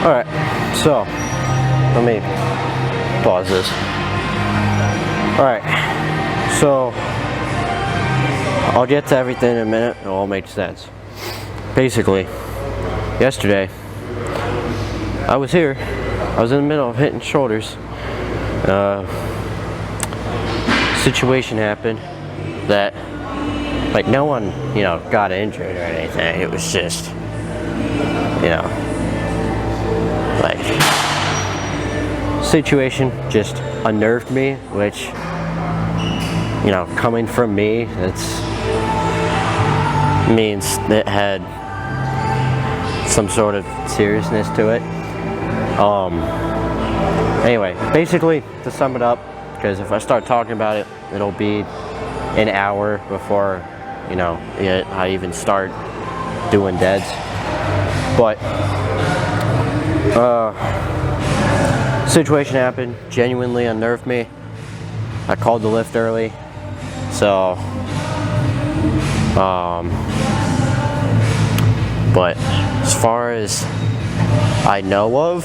Alright, so let me pause this. Alright, so I'll get to everything in a minute. It all makes sense. Basically, yesterday I was here. I was in the middle of hitting shoulders. Situation happened that, like, no one, got injured or anything. It was just, like, situation just unnerved me, which, coming from me, it's means it had some sort of seriousness to it. Anyway, basically, to sum it up, because if I start talking about it, it'll be an hour before, I even start doing deads. But, situation happened, genuinely unnerved me. I called the lift early, so, but as far as I know of,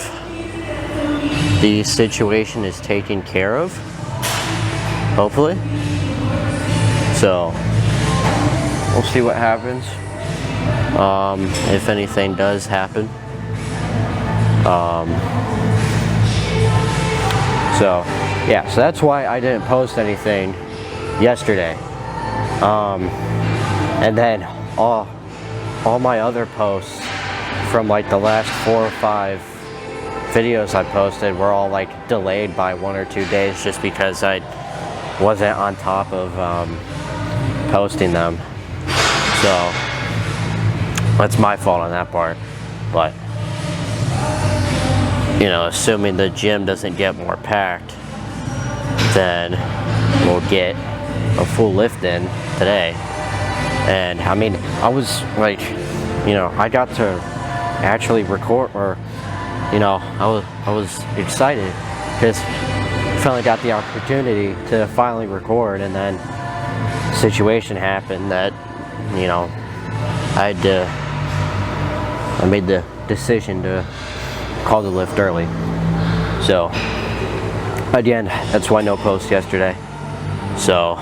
the situation is taken care of, hopefully. So we'll see what happens, if anything does happen. So yeah, so that's why I didn't post anything yesterday. And then all my other posts from like the last 4 or 5 videos I posted were all like delayed by 1 or 2 days, just because I wasn't on top of posting them. So that's my fault on that part. But assuming the gym doesn't get more packed, then we'll get a full lift in today. And I mean, I was like, I got to actually record, or I was excited because I finally got the opportunity to finally record, and then a situation happened that I made the decision to call the lift early. So again, that's why no post yesterday. So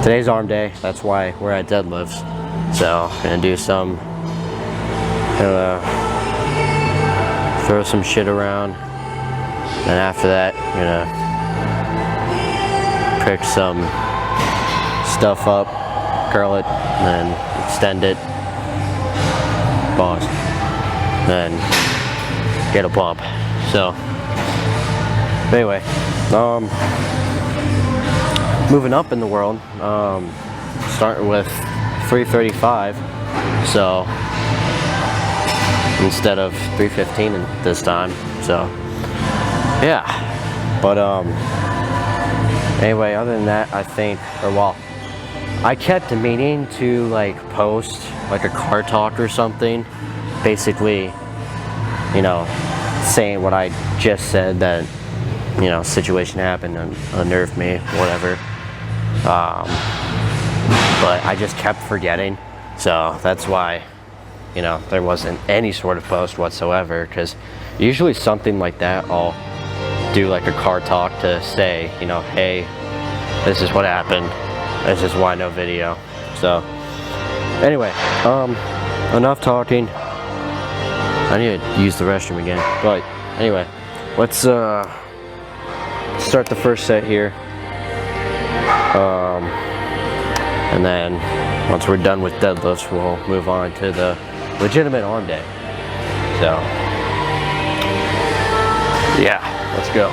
today's arm day, that's why we're at deadlifts. So I'm gonna do some, throw some shit around, and after that I'm gonna pick some stuff up, curl it, and then extend it, pause, then get a pump. So anyway, moving up in the world, starting with 335, so instead of 315 this time. So yeah, but anyway, other than that, I think, I kept meaning to like post like a car talk or something, basically saying what I just said, that situation happened and unnerved me, whatever. But I just kept forgetting, so that's why there wasn't any sort of post whatsoever, because usually something like that I'll do, like a car talk to say, hey, this is what happened, this is why no video. So anyway, enough talking. I need to use the restroom again. But anyway, let's start the first set here. And then once we're done with deadlifts, we'll move on to the legitimate arm day. So yeah, let's go.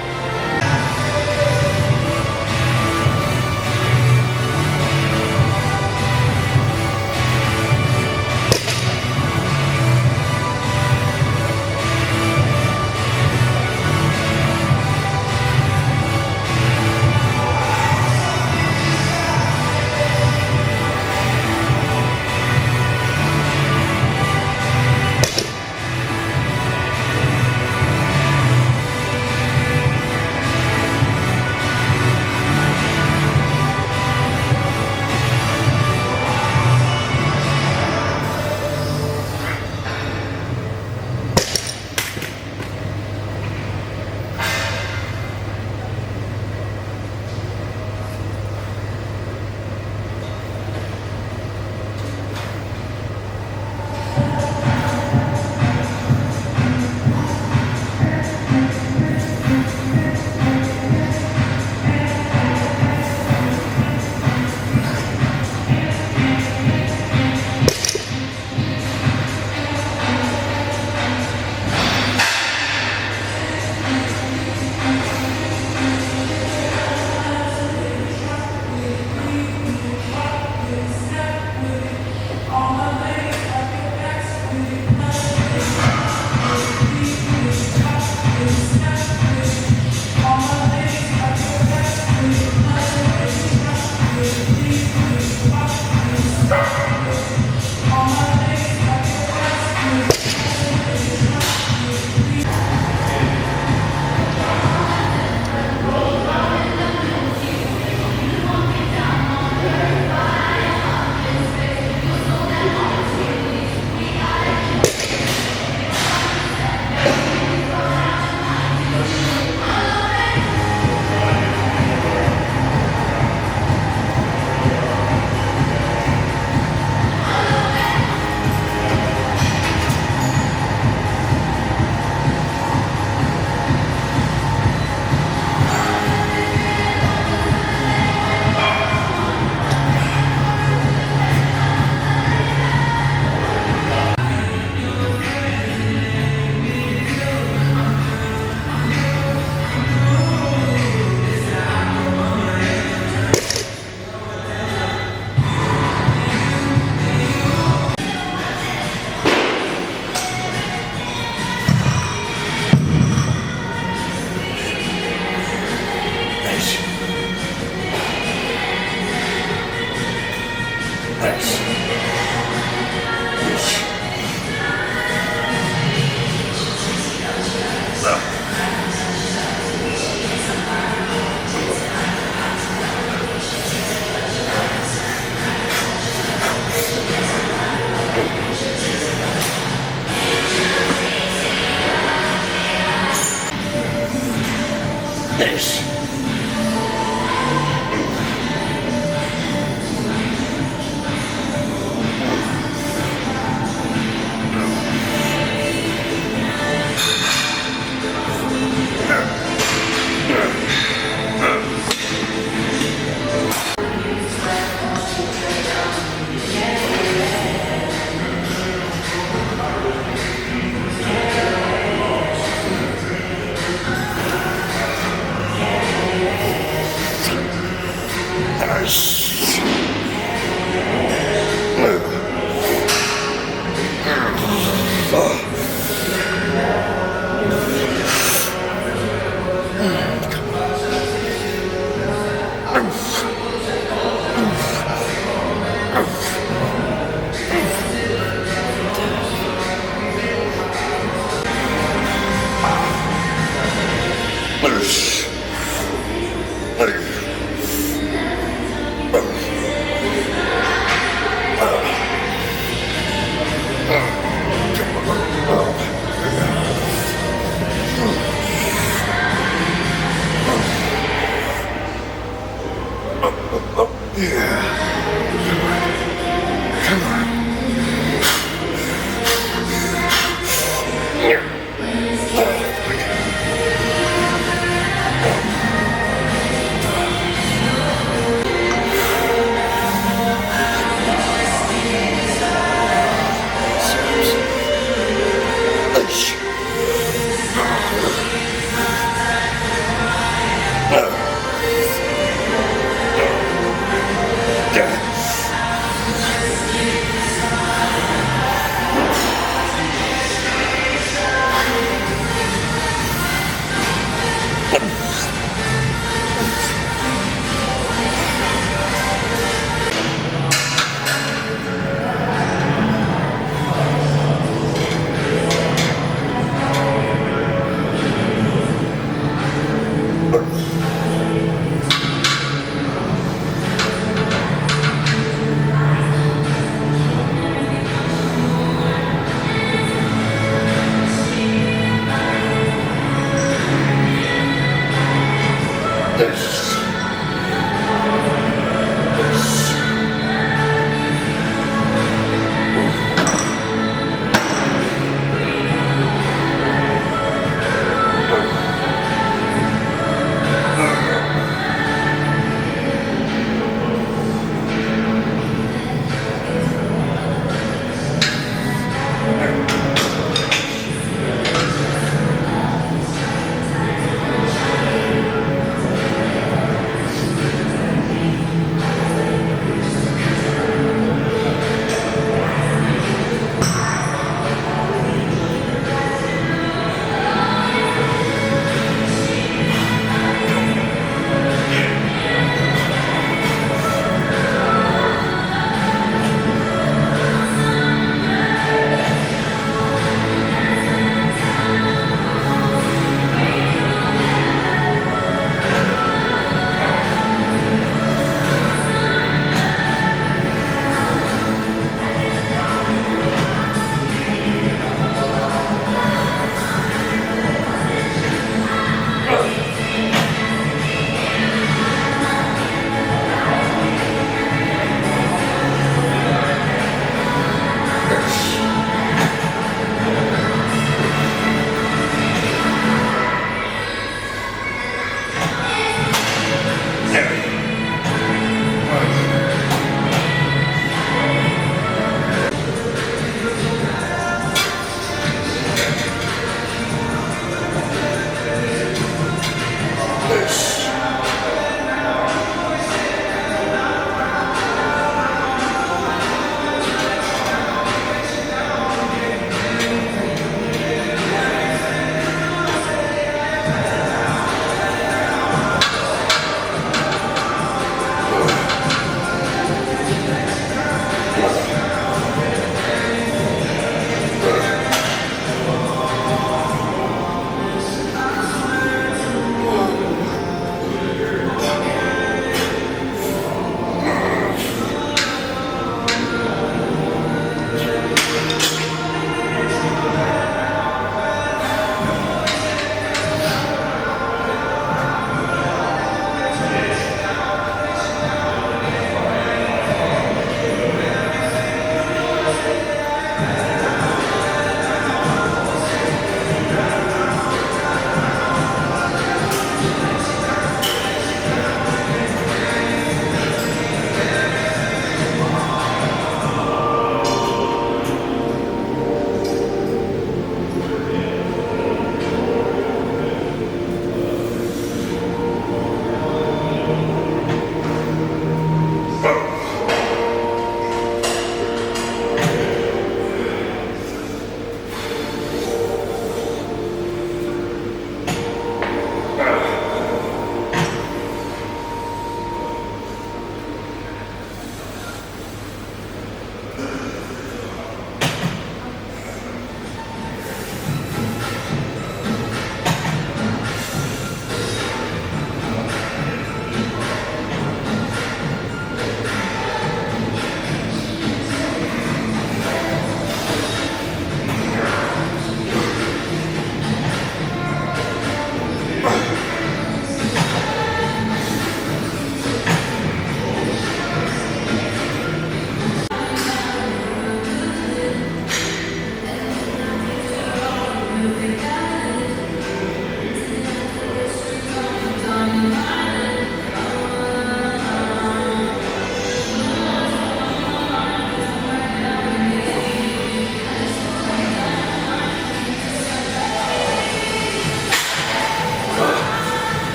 This.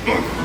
Push.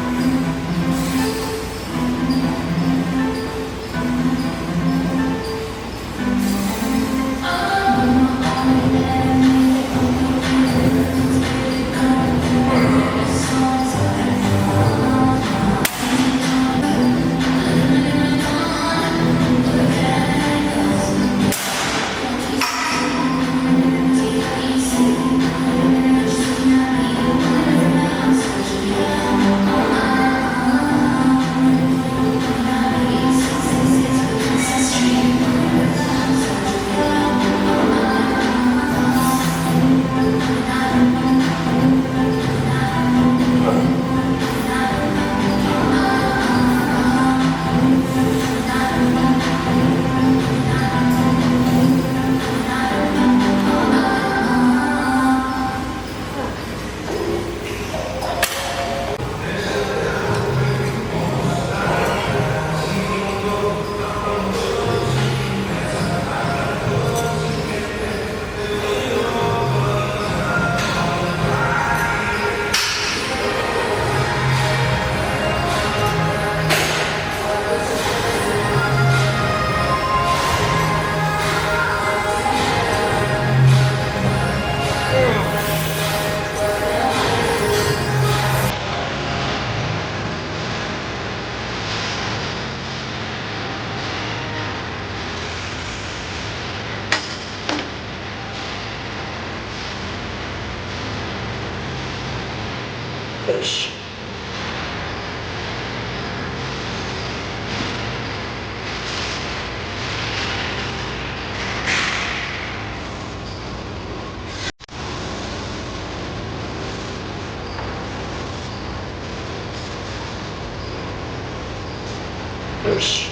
Push.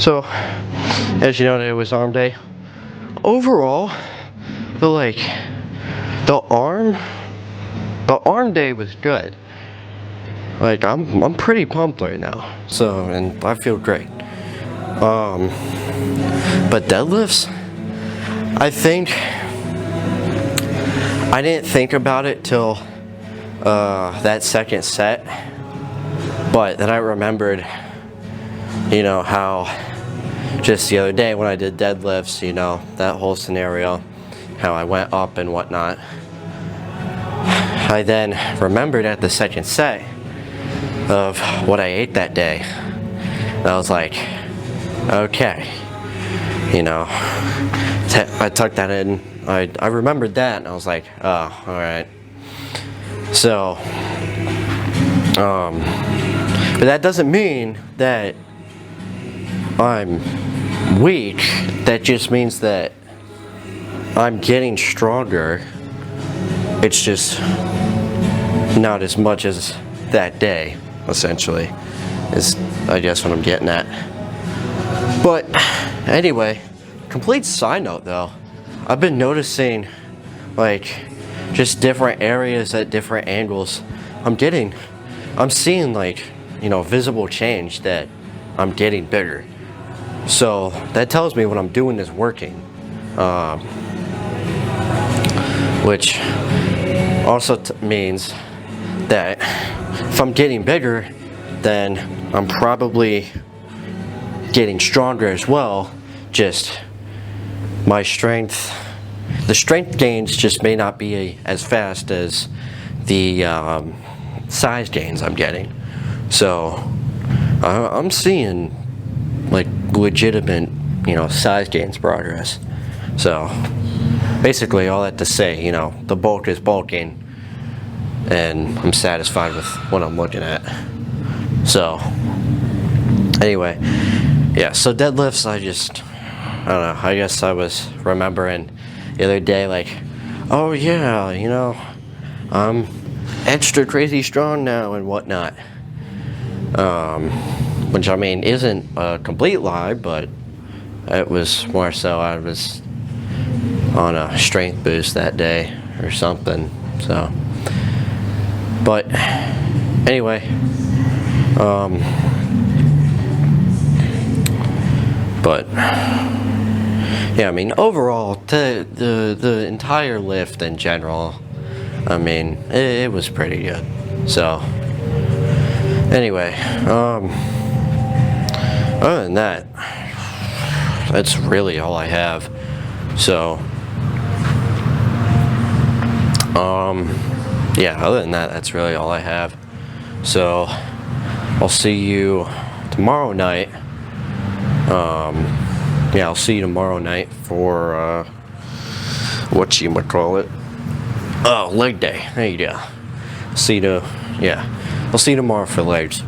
So, as you know, it was arm day. Overall, the arm day was good. Like, I'm pretty pumped right now. So, and I feel great. But deadlifts, I think I didn't think about it till that second set, but then I remembered, you know, how just the other day when I did deadlifts, you know, that whole scenario, how I went up and whatnot. I then remembered at the second set of what I ate that day. And I was like, okay, you know, I tucked that in. I remembered that, and I was like, oh, all right. So, but that doesn't mean that I'm weak. That just means that I'm getting stronger. It's just not as much as that day, essentially, is I guess what I'm getting at. But anyway, complete side note though, I've been noticing like just different areas at different angles. I'm seeing like, you know, visible change that I'm getting bigger. So that tells me what I'm doing is working. Which also means that if I'm getting bigger, then I'm probably getting stronger as well. Just my strength, the strength gains just may not be as fast as the size gains I'm getting. So I'm seeing like legitimate, you know, size gains progress. So basically all that to say, you know, the bulk is bulking, and I'm satisfied with what I'm looking at. So anyway, yeah, so deadlifts, I don't know, I guess I was remembering the other day, like, oh yeah, you know, I'm extra crazy strong now and whatnot. Which I mean isn't a complete lie, but it was more so I was on a strength boost that day or something. So, but anyway, but yeah, I mean overall the entire lift in general, I mean it was pretty good. So anyway, other than that, that's really all I have. So yeah, other than that, that's really all I have. So I'll see you tomorrow night. Yeah, I'll see you tomorrow night for whatchamacallit? Oh, leg day. There you go. I'll see you tomorrow for legs.